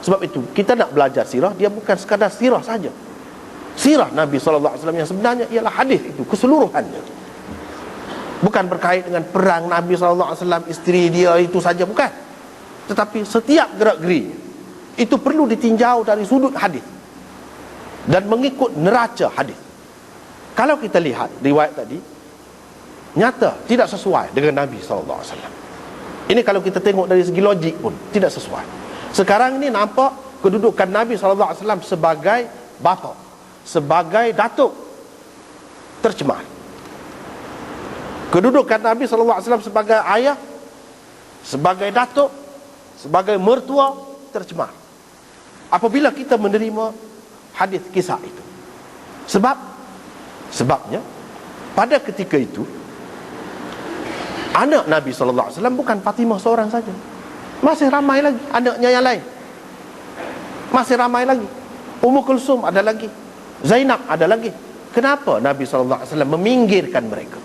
Sebab itu kita nak belajar sirah, dia bukan sekadar sirah saja. Sirah Nabi SAW yang sebenarnya ialah hadis itu keseluruhannya. Bukan berkait dengan perang Nabi SAW, isteri dia itu saja, bukan. Tetapi setiap gerak-gerinya itu perlu ditinjau dari sudut hadis dan mengikut neraca hadis. Kalau kita lihat riwayat tadi, nyata tidak sesuai dengan Nabi SAW. Ini kalau kita tengok dari segi logik pun tidak sesuai. Sekarang ini nampak kedudukan Nabi SAW sebagai bapa, sebagai datuk, tercemar. Kedudukan Nabi SAW sebagai ayah, sebagai datuk, sebagai mertua, tercemar apabila kita menerima hadis kisah itu. Sebabnya pada ketika itu anak Nabi SAW bukan Fatimah seorang saja, masih ramai lagi anaknya yang lain, masih ramai lagi. Ummu Kulsum ada lagi, Zainab ada lagi. Kenapa Nabi SAW meminggirkan mereka?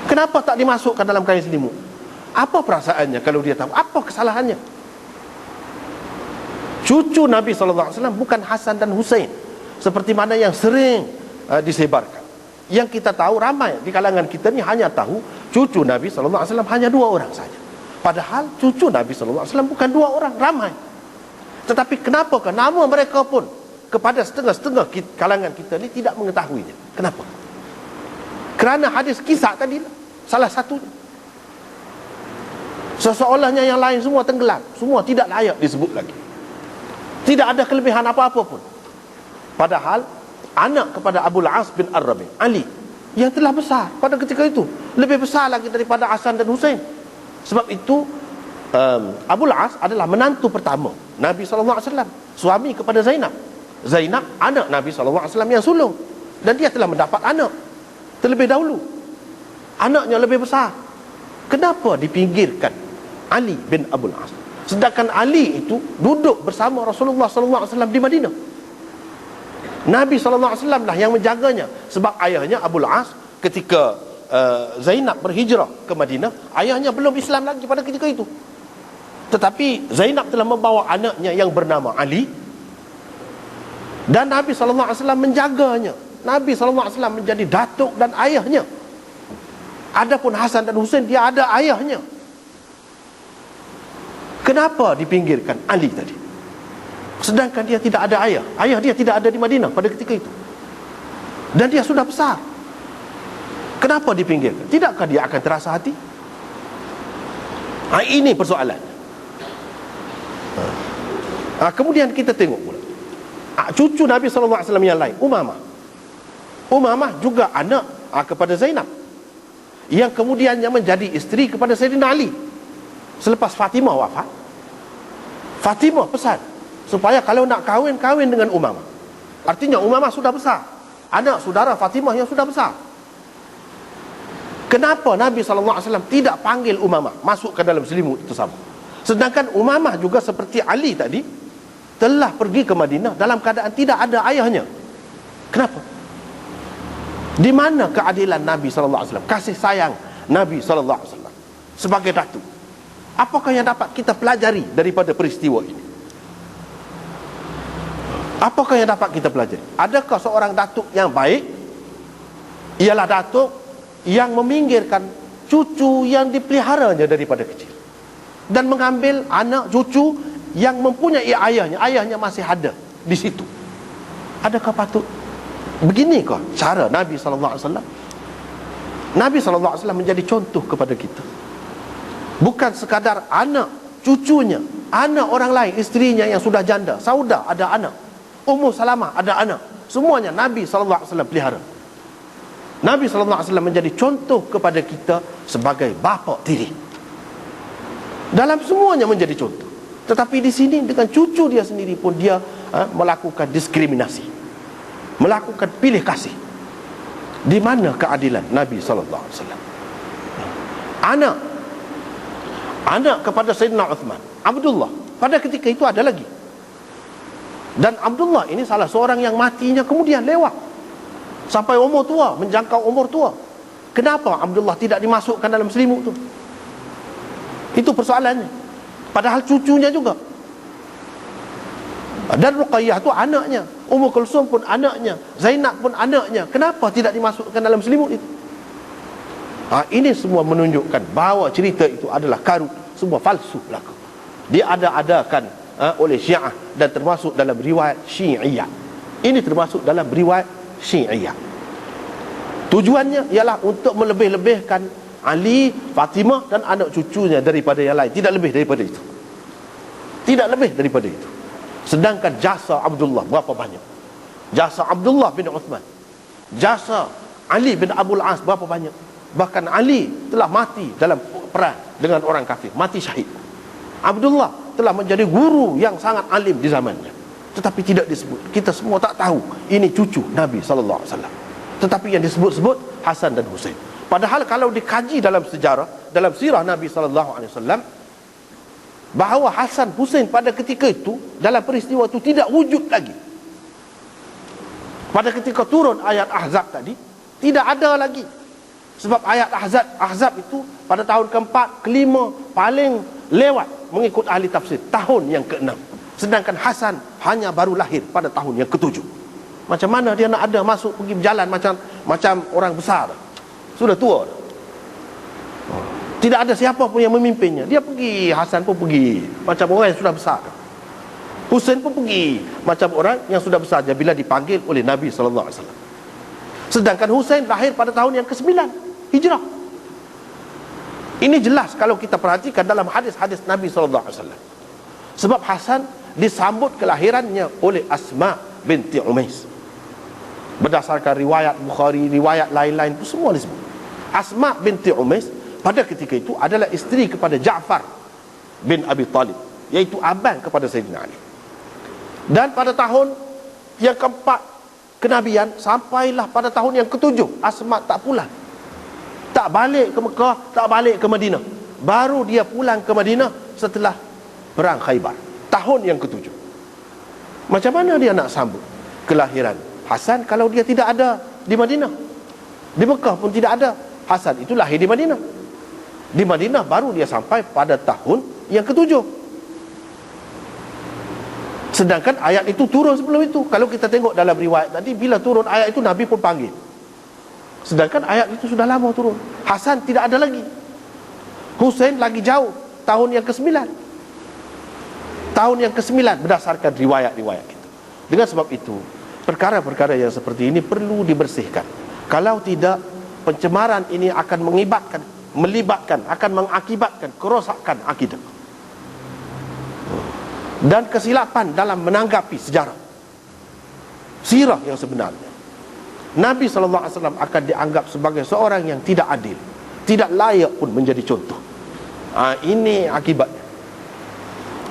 Kenapa tak dimasukkan dalam kain selimut? Apa perasaannya kalau dia tahu? Apa kesalahannya? Cucu Nabi SAW bukan Hasan dan Husain seperti mana yang sering disebarkan. Yang kita tahu, ramai di kalangan kita ni hanya tahu cucu Nabi SAW hanya 2 orang saja. Padahal cucu Nabi SAW bukan 2 orang, ramai. Tetapi kenapa nama mereka pun kepada setengah-setengah kalangan kita ni tidak mengetahuinya? Kenapa? Kerana hadis kisah tadi salah satunya. Seseolahnya yang lain semua tenggelam, semua tidak layak disebut lagi. Tidak ada kelebihan apa-apa pun. Padahal anak kepada Abul As bin Ar-Rabi', Ali, yang telah besar pada ketika itu, lebih besar lagi daripada Hasan dan Husain. Sebab itu Abul As adalah menantu pertama Nabi SAW, suami kepada Zainab. Zainab anak Nabi SAW yang sulung, dan dia telah mendapat anak terlebih dahulu. Anaknya lebih besar. Kenapa dipinggirkan Ali bin Abul As, sedangkan Ali itu duduk bersama Rasulullah SAW di Madinah? Nabi SAW lah yang menjaganya. Sebab ayahnya Abul As ketika Zainab berhijrah ke Madinah, ayahnya belum Islam lagi pada ketika itu. Tetapi Zainab telah membawa anaknya yang bernama Ali, dan Nabi SAW menjaganya. Nabi SAW menjadi datuk dan ayahnya. Adapun Hasan dan Husain, dia ada ayahnya. Kenapa dipinggirkan Ali tadi? Sedangkan dia tidak ada ayah. Ayah dia tidak ada di Madinah pada ketika itu, dan dia sudah besar. Kenapa dipinggirkan? Tidakkah dia akan terasa hati? Ini persoalan. Kemudian kita tengok pula cucu Nabi SAW yang lain, Umamah juga anak kepada Zainab, yang kemudiannya menjadi isteri kepada Sayyidina Ali. Selepas Fatimah wafat, Fatimah pesan supaya kalau nak kahwin dengan Umamah. Artinya Umamah sudah besar, anak saudara Fatimah yang sudah besar. Kenapa Nabi SAW tidak panggil Umamah masuk ke dalam selimut tersebut? Sedangkan Umamah juga seperti Ali tadi telah pergi ke Madinah dalam keadaan tidak ada ayahnya. Kenapa? Di mana keadilan Nabi SAW, kasih sayang Nabi SAW sebagai datuk? Apakah yang dapat kita pelajari daripada peristiwa ini? Apakah yang dapat kita pelajari? Adakah seorang datuk yang baik ialah datuk yang meminggirkan cucu yang dipeliharanya daripada kecil, dan mengambil anak cucu yang mempunyai ayahnya masih ada di situ? Adakah patut beginikah cara Nabi SAW? Nabi SAW menjadi contoh kepada kita. Bukan sekadar anak cucunya, anak orang lain, isterinya yang sudah janda, Saudah ada anak, Ummu Salamah ada anak, semuanya Nabi SAW pelihara. Nabi SAW menjadi contoh kepada kita sebagai bapa tiri. Dalam semuanya menjadi contoh. Tetapi di sini dengan cucu dia sendiri pun dia melakukan diskriminasi, melakukan pilih kasih. Di mana keadilan Nabi SAW? Anak kepada Sayyidina Uthman, Abdullah, pada ketika itu ada lagi. Dan Abdullah ini salah seorang yang matinya kemudian lewat sampai umur tua, menjangkau umur tua. Kenapa Abdullah tidak dimasukkan dalam selimut tu? Itu persoalannya. Padahal cucunya juga. Dan Ruqayyah tu anaknya, Ummu Kulsum pun anaknya, Zainab pun anaknya. Kenapa tidak dimasukkan dalam selimut itu? Ini semua menunjukkan bahawa cerita itu adalah karut, semua palsu belaka. Dia adakan oleh Syiah dan termasuk dalam riwayat Syi'iyah. Ini termasuk dalam riwayat Syi'iyah. Tujuannya ialah untuk melebih-lebihkan Ali, Fatimah dan anak cucunya daripada yang lain. Tidak lebih daripada itu. Tidak lebih daripada itu. Sedangkan jasa Abdullah berapa banyak? Jasa Abdullah bin Uthman, jasa Ali bin Abul As berapa banyak? Bahkan Ali telah mati dalam perang dengan orang kafir, mati syahid. Abdullah telah menjadi guru yang sangat alim di zamannya, tetapi tidak disebut. Kita semua tak tahu ini cucu Nabi SAW. Tetapi yang disebut-sebut Hasan dan Husain. Padahal kalau dikaji dalam sejarah, dalam sirah Nabi SAW, bahawa Hasan Husain pada ketika itu, dalam peristiwa itu tidak wujud lagi. Pada ketika turun ayat Ahzab tadi, tidak ada lagi. Sebab ayat Ahzab itu pada tahun keempat, kelima paling lewat mengikut ahli tafsir, tahun yang ke-6. Sedangkan Hasan hanya baru lahir pada tahun yang ke-7. Macam mana dia nak ada masuk pergi berjalan macam orang besar? Sudah tua. Tidak ada siapa pun yang memimpinnya. Dia pergi, Hasan pun pergi macam orang yang sudah besar. Husain pun pergi macam orang yang sudah besar bila dipanggil oleh Nabi SAW. Sedangkan Husain lahir pada tahun yang ke-9 Hijrah. Ini jelas kalau kita perhatikan dalam hadis-hadis Nabi SAW. Sebab Hasan disambut kelahirannya oleh Asma binti Umais. Berdasarkan riwayat Bukhari, riwayat lain-lain itu semua disebut. Asma binti Umais pada ketika itu adalah isteri kepada Ja'far bin Abi Talib, iaitu abang kepada Sayyidina Ali. Dan pada tahun yang keempat kenabian, sampailah pada tahun yang ke-7 Asma tak pulang, tak balik ke Mekah, tak balik ke Madinah. Baru dia pulang ke Madinah setelah perang Khaybar, tahun yang ke-7. Macam mana dia nak sambut kelahiran Hasan kalau dia tidak ada di Madinah? Di Mekah pun tidak ada. Hasan itu lahir di Madinah. Di Madinah baru dia sampai pada tahun yang ke-7. Sedangkan ayat itu turun sebelum itu. Kalau kita tengok dalam riwayat tadi, bila turun ayat itu Nabi pun panggil. Sedangkan ayat itu sudah lama turun. Hasan tidak ada lagi. Husain lagi jauh, tahun yang ke-9. Tahun yang ke-9 berdasarkan riwayat-riwayat kita. Dengan sebab itu, perkara-perkara yang seperti ini perlu dibersihkan. Kalau tidak, pencemaran ini akan melibatkan, akan mengakibatkan kerosakan akidah dan kesilapan dalam menanggapi sejarah, sirah yang sebenarnya. Nabi SAW akan dianggap sebagai seorang yang tidak adil, tidak layak pun menjadi contoh. Ini akibatnya.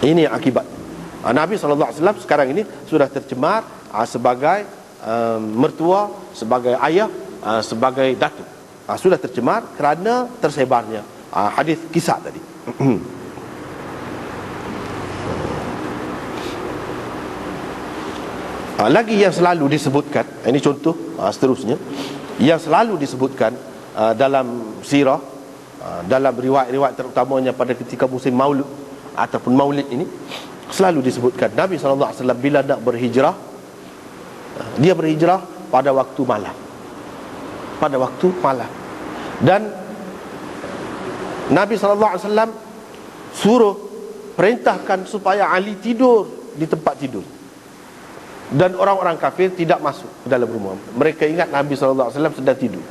Ini akibatnya. Nabi SAW sekarang ini sudah tercemar sebagai mertua, sebagai ayah, sebagai datuk. Sudah tercemar kerana tersebarnya hadis kisah tadi. Lagi yang selalu disebutkan, ini contoh seterusnya, yang selalu disebutkan dalam sirah, dalam riwayat-riwayat terutamanya pada ketika musim maulud ataupun maulid ini, selalu disebutkan Nabi SAW bila nak berhijrah, dia berhijrah pada waktu malam. Pada waktu malam. Dan Nabi SAW suruh, perintahkan supaya Ali tidur di tempat tidur, dan orang-orang kafir tidak masuk ke dalam rumah. Mereka ingat Nabi SAW sedang tidur,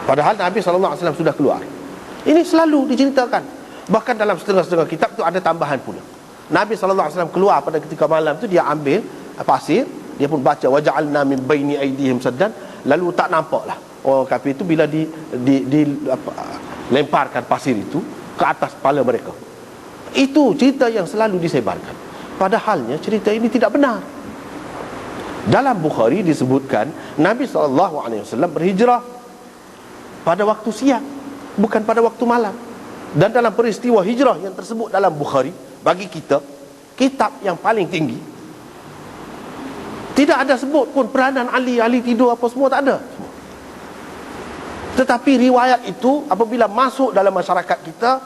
padahal Nabi SAW sudah keluar. Ini selalu diceritakan. Bahkan dalam setengah-setengah kitab tu ada tambahan pula. Nabi SAW keluar pada ketika malam tu, dia ambil pasir, dia pun baca waja'alna min baini aydihim saddan. Lalu tak nampaklah orang kafir itu bila lemparkan pasir itu ke atas kepala mereka. Itu cerita yang selalu disebarkan, padahalnya cerita ini tidak benar. Dalam Bukhari disebutkan Nabi SAW berhijrah pada waktu siang, bukan pada waktu malam. Dan dalam peristiwa hijrah yang tersebut dalam Bukhari, bagi kita kitab yang paling tinggi, tidak ada sebut pun peranan Ali tidur apa semua, tak ada. Tetapi riwayat itu apabila masuk dalam masyarakat kita,